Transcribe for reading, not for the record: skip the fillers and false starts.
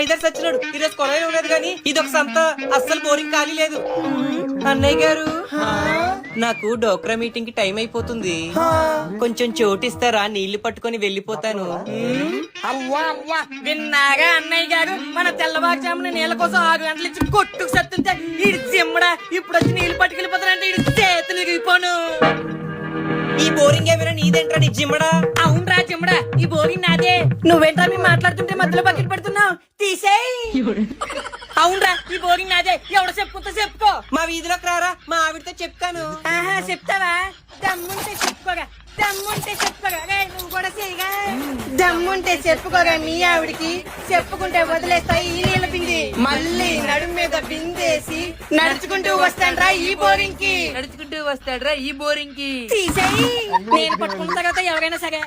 ఇద్దరు సచ్చినాడు. ఈరోజు కొలవే ఉండదు కానీ ఇదొక సంత. అస్సలు బోరింగ్ ఖాళీ లేదు. అన్నయ్య గారు, నాకు డోక్రా మీటింగ్ కి టైం అయిపోతుంది. కొంచెం చోటిస్తారా? నీళ్లు పట్టుకొని వెళ్ళిపోతాను. అవ్వా అవ్వా, విన్నాగా అన్నయ్య గారు? మన తెల్లవారుజామున నీళ్ళ కోసం 6 గంటల నుంచి కొట్టుకు సత్తుంటే ఇడి చిమ్మడా ఇప్పుడు వచ్చి నీళ్లు పట్టుకెళ్ళిపోతానంటే ఇడి చేతులు ఇరిగిపోను. ఈ బోరింగ్ ఏమైనా నీదేంట్రా నీ జిమ్మడా? అవునరా చిమ్మడా, ఈ బోరింగ్ నాదే. నువ్వేంట్రా మీ మాట్లాడుతుంటే మధ్యలో బకెట్ పెడుతున్నావు? తీసేయ్. అవునరా, ఈ బోరింగ్ నాదే. ఎవడ చెప్పుకుంటా చెప్పుకో. మా వీధిలోకి రారా, మా ఆవిడతో చెప్తాను. ఆహా, చెప్తావా? దమ్ముంటే చెప్పుకోగా, దమ్ముంటే చెప్పుకోగా. నువ్వు కూడా చేయగా. దమ్ముంటే చెప్పుకోగా మీ ఆవిడికి. చెప్పుకుంటే వదిలేస్తాయి ఈ నీళ్ళ బింది. మళ్ళీ నడుము మీద బిందేసి నడుచుకుంటూ వస్తాడ్రా ఈ బోరింగ్ కి. నడుచుకుంటూ వస్తాడ్రా ఈ బోరింగ్ కి. తీసేయి. నేను పట్టుకున్న తర్వాత ఎవరైనా సరే